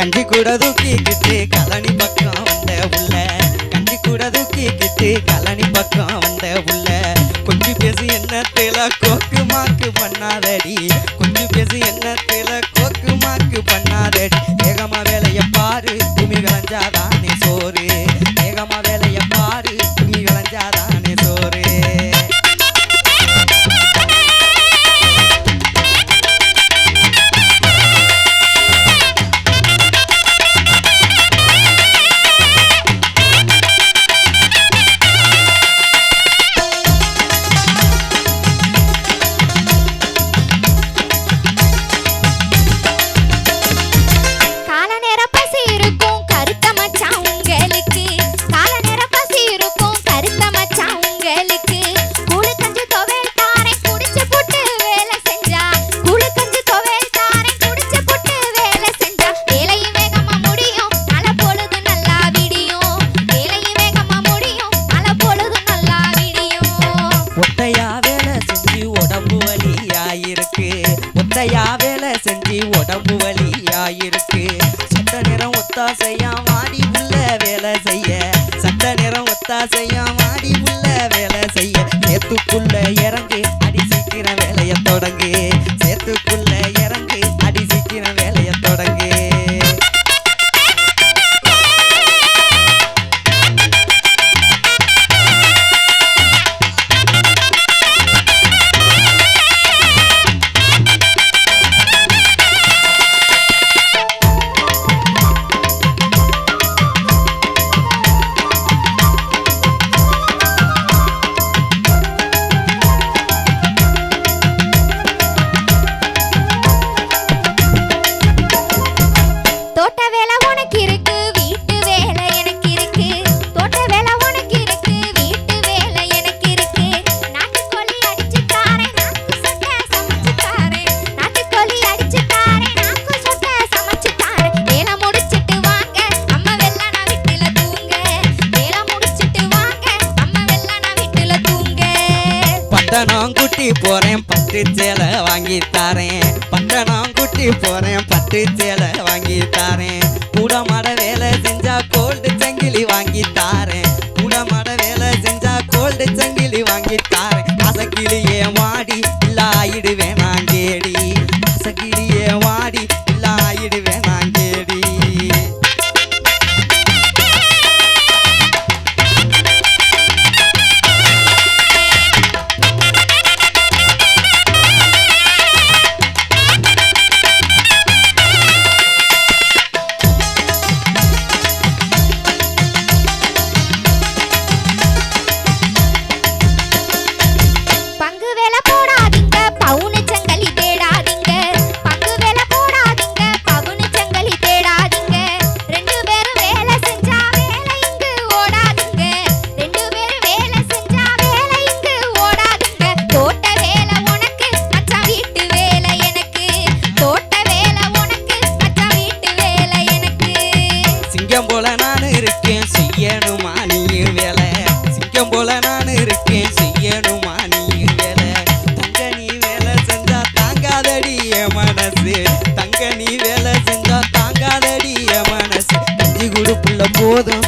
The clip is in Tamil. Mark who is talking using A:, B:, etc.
A: கஞ்சி கூட தூக்கிக்கிட்டு கலனி பக்கம் வந்த உள்ள கஞ்சி கூட தூக்கிக்கிட்டு கலனி பக்கம் வந்த உள்ள கொஞ்சம் பேசி எண்ணத்தில கோக்கு மாக்கு பண்ணாதடி கொஞ்சம் பேசி எண்ணத்தில கோக்கு மாக்கு பண்ணாதடி வேகமா வேலைய பாரு துமி கலஞ்சாதானே சோறு வேகமா வேலைய பாரு துமி கலஞ்சாதானே சோறு ஒத்தையா வேலை செஞ்சு உடம்பு வலியாயிருக்கு சட்ட நிறம் ஒத்தாசையா வாடி உள்ள வேலை செய்ய சட்ட நிறம் ஒத்தாசையா வாடி உள்ள வேலை செய்ய சேத்துக்குள்ள இறங்கு அடி சீக்கிர வேலைய தொடங்கு சேத்துக்குள்ள இறங்கு அடி சீக்கிர வேலைய தொடங்கு பட்டணம் குட்டி போறேன் பட்டு சேலை வாங்கி தாரேன் பட்டணம் குட்டி போறேன் பட்டு சேலை வாங்கி தாரேன் கூட மாட வேலை செஞ்சா கோல்டு சங்கிலி வாங்கி தாரேன் கூட மாட வேலை செஞ்சா கோல்டு சங்கிலி வாங்கி தாரேன் அசக்கிளியே வாடி இல்ல ஆயிடுவேன் நான் கேடி அசக்கிளியே வாடி இல்ல ஆயிடுவேன் நான் கேடி சிங்கம் போல நான் இருக்கேன் செய்யணுமா நீயும் வேலை சிங்கம் போல நான் இருக்கேன் செய்யணுமா நீயும் வேலை தங்க நீ வேலை செஞ்சா தாங்காதடி என் மனசு தங்க நீ வேலை செஞ்சா தாங்காதடி என் மனசு கஞ்சி குடுப்புள்ள போதும்